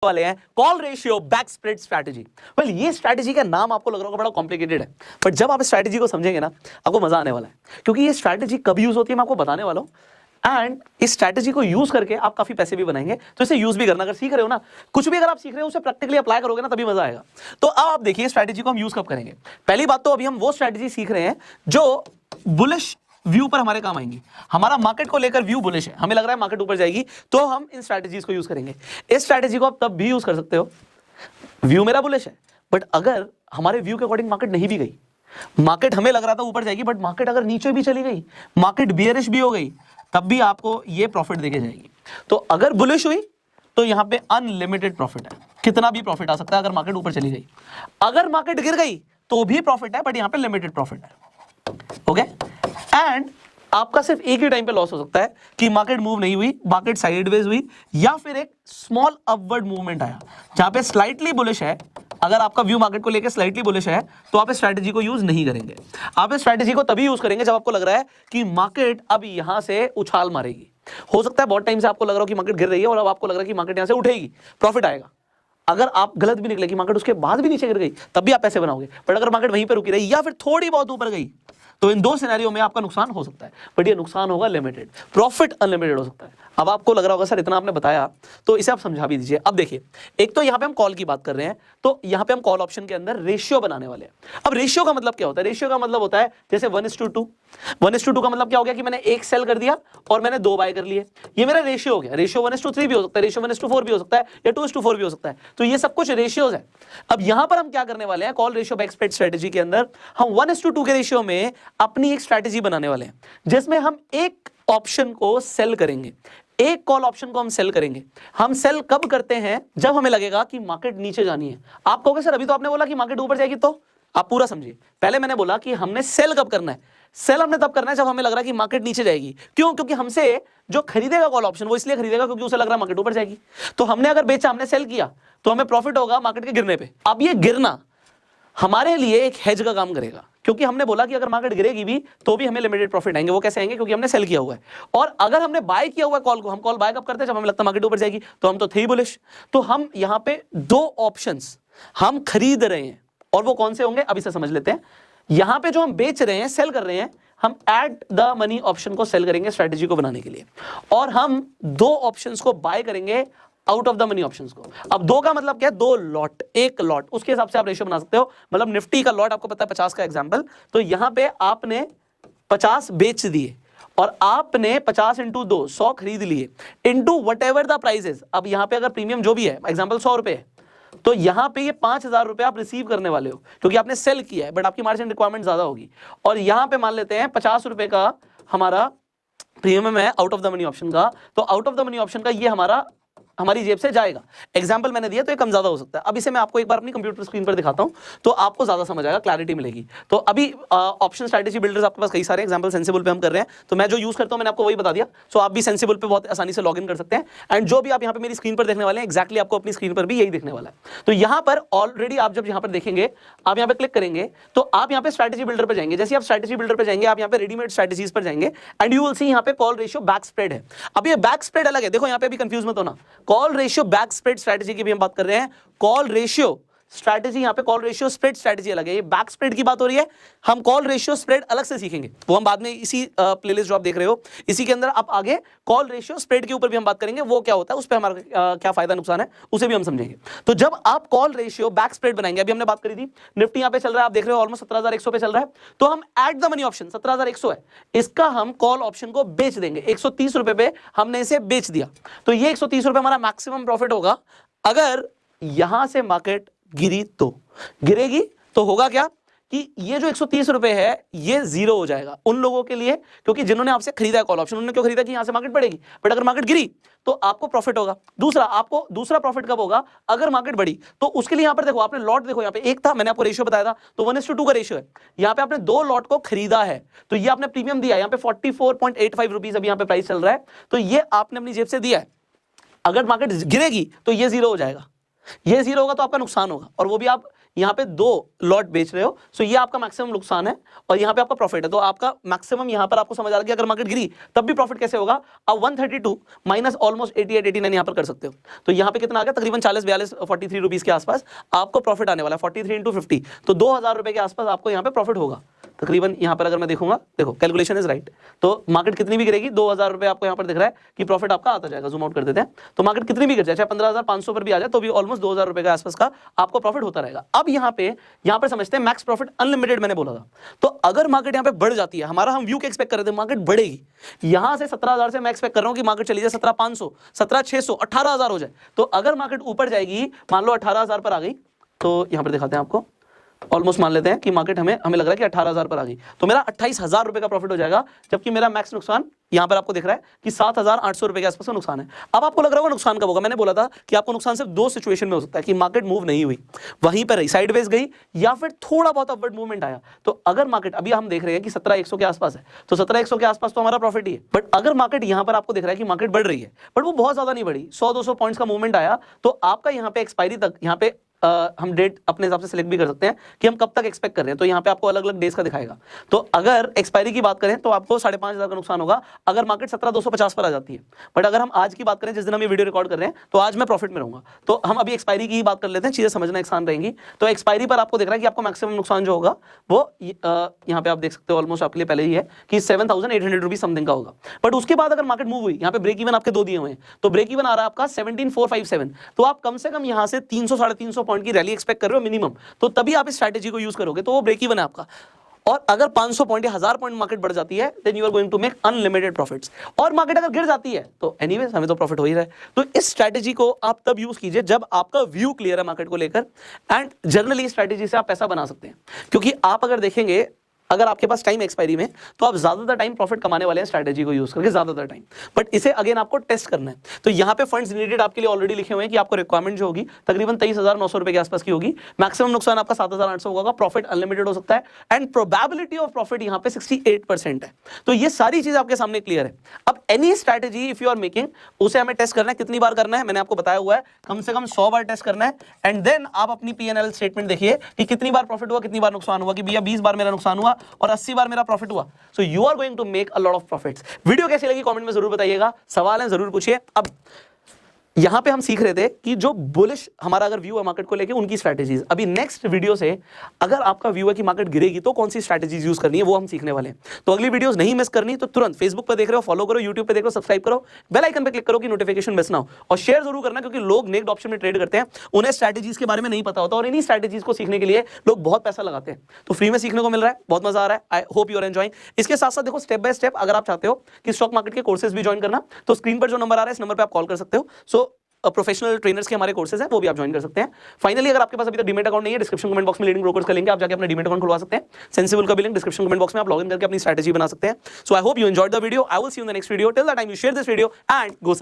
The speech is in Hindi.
वाले हैं call ratio back spread strategy. Well ये स्ट्रैटेजी का नाम आपको लग रहा होगा बड़ा कॉम्प्लिकेटेड है, बट जब आप स्ट्रैटेजी को समझेंगे ना आपको मजा आने वाला है, क्योंकि ये स्ट्रैटेजी कब यूज होती है मैं आपको बताने वाला हूं। एंड इस स्ट्रैटेजी को यूज करके आप काफी पैसे भी बनाएंगे, तो इसे यूज भी करना। अगर सीख रहे हो ना, कुछ भी अगर आप सीख रहे हो उसे प्रैक्टिकली अप्लाई करोगे ना तभी मजा आएगा। तो अब आप देखिए स्ट्रैटेजी को हम यूज कब करेंगे। पहली बात तो अभी हम वो स्ट्रैटेजी सीख रहे हैं जो बुलिश व्यू पर हमारे काम आएंगी। हमारा मार्केट को लेकर व्यू बुलिश है, हमें लग रहा है मार्केट ऊपर जाएगी, तो हम इन स्ट्रैटेजीज को यूज करेंगे। इस स्ट्रैटेजी को आप तब भी यूज कर सकते हो, व्यू मेरा बुलिश है, बट अगर हमारे व्यू के अकॉर्डिंग मार्केट नहीं भी गई, मार्केट हमें लग रहा था ऊपर जाएगी बट मार्केट अगर नीचे भी चली गई, मार्केट बियरिश भी हो गई, तब भी आपको ये प्रॉफिट देके जाएगी। तो अगर बुलिश हुई तो यहां पे अनलिमिटेड प्रॉफिट है, कितना भी प्रॉफिट आ सकता है अगर मार्केट ऊपर चली गई। अगर मार्केट गिर गई तो भी प्रॉफिट है, बट यहां पे लिमिटेड प्रॉफिट है। ओके, एंड आपका सिर्फ एक ही टाइम पे लॉस हो सकता है कि मार्केट मूव नहीं हुई, मार्केट साइडवेज हुई, या फिर एक स्मॉल अपवर्ड मूवमेंट आया जहां पे स्लाइटली बुलिश है। अगर आपका व्यू मार्केट को लेकर स्लाइटली बुलिश है तो आप इस स्ट्रैटेजी को यूज नहीं करेंगे। आप इस स्ट्रैटेजी को तभी यूज करेंगे जब आपको लग रहा है कि मार्केट अब यहां से उछाल मारेगी। हो सकता है बहुत टाइम से आपको लग रहा हो कि मार्केट गिर रही है और अब आपको लग रहा है कि मार्केट यहां से उठेगी, प्रॉफिट आएगा। अगर आप गलत भी निकले कि मार्केट उसके बाद भी नीचे गिर गई, तब भी आप पैसे बनाओगे। बट अगर मार्केट वहीं पर रुकी रही या फिर थोड़ी बहुत ऊपर गई, तो इन दो सिनेरियो में आपका नुकसान हो सकता है, बट ये नुकसान होगा लिमिटेड, प्रॉफिट अनलिमिटेड हो सकता है। अब आपको लग रहा होगा सर इतना आपने बताया तो इसे आप समझा भी दीजिए। अब देखिए, एक तो यहां पे हम कॉल की बात कर रहे हैं, तो यहां पे हम कॉल ऑप्शन के अंदर रेशियो बनाने वाले हैं। अब रेशियो का मतलब क्या होता है? रेशियो का मतलब होता है जैसे 1:2। 1:2 का मतलब क्या हो गया कि मैंने एक सेल कर दिया और मैंने 2 बाय कर लिए, ये मेरा रेशियो हो गया। रेशियो 1:3 भी हो सकता है, रेशियो 1:4 भी हो सकता है, या 2:4 भी हो सकता है। तो ये सब कुछ रेशियोज है। अब यहां पर हम क्या करने वाले हैं, call ratio back spread strategy के अंदर हम 1:2 के रेशियो में अपनी एक स्ट्रैटेजी बनाने वाले हैं, जिसमें हम एक ऑप्शन को सेल करेंगे, एक कॉल ऑप्शन को हम सेल करेंगे। हम सेल कब करते हैं? जब हमें लगेगा कि मार्केट नीचे जानी है। आप कहोगे सर अभी तो आपने बोला कि मार्केट ऊपर जाएगी, तो आप पूरा समझिए। पहले मैंने बोला कि हमने सेल कब करना है, सेल हमने तब करना है जब हमें लग रहा है कि मार्केट नीचे जाएगी। क्यों? क्योंकि हमसे जो खरीदेगा कॉल ऑप्शन वो इसलिए खरीदेगा क्योंकि उसे लग रहा है मार्केट ऊपर जाएगी। तो हमने अगर बेचा, हमने सेल किया, तो हमें प्रॉफिट होगा मार्केट के गिरने पे। अब ये गिरना हमारे लिए एक हेज का काम करेगा, क्योंकि हमने बोला कि अगर मार्केट गिरेगी भी तो भी हमें लिमिटेड प्रॉफिट आएंगे। वो कैसे आएंगे? क्योंकि हमने सेल किया हुआ है। और अगर हमने बाय किया हुआ है कॉल को, हम कॉल बाय कब करते हैं? जब हमें लगता है मार्केट ऊपर जाएगी, तो हम तो थे ही बुलिश। तो हम यहां पे 2 ऑप्शंस हम खरीद रहे हैं, और वो कौन से होंगे अभी से समझ लेते हैं। यहां पे जो हम बेच रहे हैं, सेल कर रहे हैं, हम एट द मनी ऑप्शन को सेल करेंगे स्ट्रेटेजी को बनाने के लिए, और हम 2 ऑप्शंस को बाय करेंगे out of the money options को। अब 2 का मतलब क्या है? 2 लॉट, एक लॉट, उसके हिसाब से आप रेशियो बना सकते हो। मतलब निफ्टी का लॉट आपको पता है 50 का एग्जांपल, तो यहां पे आपने 50 बेच दिए और आपने 50 इंटू 2 100 खरीद लिए, into what ever the prices. अब यहां पे अगर प्रीमियम जो भी है, एग्जाम्पल 100 रुपए है, तो यहां पे ये 5000 रुपए आप रिसीव करने वाले हो, क्योंकि आपने सेल किया है, बट आपकी मार्जिन रिक्वायरमेंट ज्यादा होगी। और यहां पे मान लेते हैं 50 रुपए का हमारा प्रीमियम है out of the money option का, तो out of the money option का ये हमारी जेब से जाएगा। एग्जाम्पल मैंने दिया तो ये कम ज्यादा हो सकता है। अब इसे मैं आपको एक बार अपनी कंप्यूटर स्क्रीन पर दिखाता हूं, तो आपको ज्यादा समझ आएगा, क्लैरिटी मिलेगी। तो अभी ऑप्शन स्ट्रैटेजी बिल्डर्स आपके पास कई सारे एग्जाम्पल सेंसिबल पे हम कर रहे हैं, तो मैं जो यूज करता हूं मैंने आपको वही बता दिया। सो आप भी सेंसिबल पे बहुत आसानी से लॉग इन कर सकते हैं। एंड जो भी आप यहाँ पे मेरी स्क्रीन पर देखने वाले हैं, एक्जैक्टली आपको अपनी स्क्रीन पर भी यही देखने वाला है। तो यहाँ पर ऑलरेडी आप जब यहाँ पर देखेंगे, आप यहाँ पे क्लिक करेंगे, तो आप यहाँ पे स्ट्रैटेजी बिल्डर पर जाएंगे। जैसे आप स्ट्रैटेजी बिल्डर पर जाएंगे, आप यहाँ पे रेडीमेड स्ट्रैटेजीज पर जाएंगे, एंड यू विल सी यहाँ पे कॉल रेशियो बैक स्प्रेड है। अब ये बैक स्प्रेड अलग है, देखो यहाँ पे भी कंफ्यूज मत होना। Call ratio back spread strategy की भी हम बात कर रहे हैं, कॉल रेशियो स्ट्रैटेजी, यहां पे कॉल रेशियो स्प्रेड स्ट्रैटेजी अलग है, ये बैक स्प्रेड की बात हो रही है। हम कॉल रेशियो स्प्रेड अलग से सीखेंगे, वो हम बाद में इसी प्लेलिस्ट जो आप देख रहे हो इसी के अंदर आप आगे कॉल रेशियो स्प्रेड के ऊपर भी हम बात करेंगे, वो क्या होता है, उस पर हमारा क्या फायदा नुकसान है उसे भी हम समझेंगे। तो जब आप कॉल रेशियो बैक स्प्रेड बनाएंगे, अभी हमने बात करी थी निफ्टी यहां पे चल रहा है, आप देख रहे हो ऑलमोस्ट 17100 पे चल रहा है, तो हम एट द मनी ऑप्शन 17100 है, इसका हम कॉल ऑप्शन को बेच देंगे 130 रुपए पे, हमने इसे बेच दिया। तो ये 130 रुपए हमारा मैक्सिमम प्रॉफिट होगा। अगर यहां से मार्केट गिरी, तो गिरेगी तो होगा क्या कि ये जो 130 रुपए है ये जीरो हो जाएगा उन लोगों के लिए, क्योंकि जिन्होंने आपसे खरीदा है कॉल ऑप्शन, उन्होंने क्यों खरीदा कि यहां से मार्केट बढ़ेगी, बट अगर मार्केट गिरी तो आपको प्रॉफिट होगा। आपको दूसरा प्रॉफिट कब होगा? अगर मार्केट बढ़ी, तो उसके लिए यहां पर देखो, आपने लॉट देखो, यहां पे एक था, मैंने आपको रेशियो बताया था, तो 1:2 का रेशियो है। यहां पे आपने 2 लॉट को खरीदा है, तो ये आपने प्रीमियम दिया, यहां पे 44.85 रुपीज अभी यहां पे प्राइस चल रहा है, तो ये आपने अपनी जेब से दिया है। अगर मार्केट गिरेगी तो ये जीरो हो जाएगा, ये जीरो होगा तो आपका नुकसान होगा, और वो भी आप यहाँ पे 2 लॉट बेच रहे हो, सो ये आपका मैक्सिमम नुकसान है और यहाँ पे आपका प्रॉफिट है। तो आपका मैक्सिमम यहाँ पर आपको समझ आ रहा है कि अगर मार्केट गिरी तब भी प्रॉफिट कैसे होगा, आप 132 माइनस ऑलमोस्ट 88 89 यहाँ पर कर सकते हो। तो यहाँ पे कितना आ गया, तकरीबन 40 42 43 रुपीज के आसपास आपको प्रॉफिट आने वाला है। 43 इंटू 50 तो 2000 रुपए के आसपास आपको यहाँ पे प्रॉफिट होगा तकरीबन। यहाँ पर अगर मैं देखूंगा, देखो कैलकुलेशन इज राइट, तो मार्केट कितनी भी गिरेगी 2000 रुपए आपको यहाँ पर दिख रहा है कि प्रॉफिट आपका आता जाएगा। जूम आउट कर देते हैं, तो मार्केट कितनी भी गिर जाए, चाहे 15,500 पर भी आ जाए तो भी ऑलमोस्ट 2000 रुपए के आसपास का आपको प्रॉफिट होता रहेगा। अब यहाँ पे समझते हैं मैक्स प्रॉफिट अनलिमिटेड मैंने बोला था। तो अगर मार्केट यहाँ पे बढ़ जाती है, हमारा हम व्यू के एक्सपेक्ट कर रहे थे मार्केट बढ़ेगी, यहां से 17,000 से मैं एक्सपेक्ट कर रहा हूं कि मार्केट चली जाए 17,500 17,600 18,000 हो जाए। तो अगर मार्केट ऊपर जाएगी, मान लो 18,000 पर आ गई, तो यहां पर दिखाते हैं आपको, ऑलमोस्ट मान लेते हैं कि मार्केट हमें लग रहा है कि 18,000 पर आ गई, तो मेरा 28,000 रुपए का प्रॉफिट हो जाएगा, जबकि मेरा मैक्स नुकसान यहां पर आपको दिख रहा है कि 7,800 रुपए के आसपास का नुकसान है। अब आपको लग रहा होगा नुकसान कब होगा, मैंने बोला था कि आपको नुकसान सिर्फ 2 सिचुएशन में हो सकता है, कि मार्केट मूव नहीं हुई, वहीं पर रही, साइडवेज गई, या फिर थोड़ा बहुत अपवर्ड मूवमेंट आया। तो अगर मार्केट अभी हम देख रहे हैं कि 17,100 के आसपास है, तो 17,100 के आसपास तो हमारा प्रॉफिट ही है। बट अगर मार्केट यहां पर आपको दिख रहा है कि मार्केट बढ़ रही है, बट वो बहुत ज्यादा नहीं बढ़ी, 100-200 पॉइंट्स का मूवमेंट आया, तो आपका यहाँ पे एक्सपायरी तक, यहाँ पे हम डेट अपने हिसाब से सिलेक्ट भी कर सकते हैं कि हम कब तक एक्सपेक्ट कर रहे हैं। तो यहाँ पे आपको अलग अलग डेज का दिखाएगा। तो अगर एक्सपायरी की बात करें तो आपको 5,500 का नुकसान होगा अगर मार्केट 17,250 पर आ जाती है। बट अगर हम आज की बात करें, जिस दिन हम ये वीडियो रिकॉर्ड कर रहे हैं, तो आज मैं प्रॉफिट में रहूंगा। तो हम अभी एक्सपायरी की ही बात कर लेते हैं, चीजें समझना आसान रहेंगी। तो एक्सपायरी पर आपको दिख रहा है कि आपको मैक्सिमम नुकसान जो होगा वो यहाँ पे आप देख सकते हो, ऑलमोस्ट आपके लिए पहले ही है कि 7,800 रुपीज समथिंग का होगा। बट उसके बाद अगर मार्केट मूव हुई, यहाँ पे ब्रेक इवन आपके 2 दिए हुए हैं, तो ब्रेक इवन आ रहा है आपका 17,457। तो आप कम से कम यहाँ से 300-350 पॉइंट की रैली एक्सपेक्ट कर रहे हो मिनिमम, तो तभी आप इस स्ट्रैटेजी को यूज करोगे, तो वो ब्रेक इवन है आपका। और अगर 500 पॉइंट या 1000 पॉइंट मार्केट बढ़ जाती है, then you are going to make unlimited profits. और मार्केट अगर गिर जाती है तो एनीवेज हमें तो प्रॉफिट हो ही रहा है। तो इस स्ट्रैटेजी को आप तब यूज कीजिए जब आपका व्यू क्लियर है मार्केट को लेकर, एंड जनरली इस स्ट्रैटेजी से आप पैसा बना सकते हैं। क्योंकि आप अगर देखेंगे, अगर आपके पास टाइम एक्सपायरी में, तो आप ज्यादातर टाइम प्रॉफिट कमाने वाले हैं स्ट्रैटेजी को यूज करके, ज्यादातर टाइम। बट इसे अगेन आपको टेस्ट करना है। तो यहाँ पे फंड्स नीडेड आपके लिए ऑलरेडी लिखे हुए हैं कि आपको रिक्वायरमेंट जो होगी तकरीबन 23,900 रुपए के आसपास की होगी। मैक्सिमम नुकसान आपका 7,800 होगा, प्रॉफिट अनलिमिटेड हो सकता है, एंड प्रोबेबिलिटी ऑफ प्रॉफिट यहाँ पे 68% है। तो ये सारी चीज आपके सामने क्लियर है। अब any strategy if you are making, उसे हमें टेस्ट करना है। कितनी बार करना है मैंने आपको बताया हुआ है, कम से कम 100 बार टेस्ट करना है। एंड देन आप अपनी P&L स्टेटमेंट देखिए कि कितनी बार प्रॉफिट हुआ, कितनी बार नुकसान हुआ, कि भैया 20 बार मेरा नुकसान हुआ और 80 बार प्रॉफिट हुआ। So you are going to make a lot of profits. Video कैसी लगी कमेंट में जरूर बताइएगा, सवाल है जरूर पूछिए। अब यहां पे हम सीख रहे थे कि जो बुलिश हमारा अगर व्यू है मार्केट को लेके, उनकी स्ट्रैटेजीज। अभी नेक्स्ट वीडियो से अगर आपका व्यू है कि मार्केट गिरेगी तो कौन सी स्ट्रैटेजीज यूज करनी है, वो हम सीखने वाले हैं। तो अगली वीडियोस नहीं मिस करनी तो तुरंत फेसबुक पर देख रहे हो फॉलो करो, यूट्यूब पे देख रहे हो सब्सक्राइब करो, बेल आइकन पे क्लिक करो कि नोटिफिकेशन मिस ना हो। और शेयर जरूर करना, क्योंकि लोग नेक्स्ट ऑप्शन में ट्रेड करते हैं, उन्हें स्ट्रैटेजीज के बारे में नहीं पता होता, और इन्हीं स्ट्रैटेजीज को सीखने के लिए लोग बहुत पैसा लगाते हैं। तो फ्री में सीखने को मिल रहा है, बहुत मजा आ रहा है। I hope you are enjoying. इसके साथ साथ देखो, स्टेप बाय स्टेप अगर आप चाहते हो कि स्टॉक मार्केट के कोर्सेज भी ज्वाइन करना, तो स्क्रीन पर जो नंबर आ रहा है इस नंबर पर आप कॉल कर सकते हो। सो प्रोफेशनल ट्रेनर्स के हमारे कोर्सेज हैं, वो भी आप ज्वाइन कर सकते हैं। फाइनली अगर आपके पास अभी तक डीमैट अकाउंट नहीं है, डिस्क्रिप्शन कमेंट बॉक्स में लीडिंग ब्रोकर्स का लिंक है, आप जाके अपना डीमैट अकाउंट खुलवा सकते हैं। सेंसिबल का भी लिंक डिस्क्रिप्शन कमेंट बॉक्स में, आप लॉगिन करके अपनी स्ट्रैटेजी बना सकते हैं। So I hope you enjoyed the video. I will see you in the next video. Till the time you share this video and go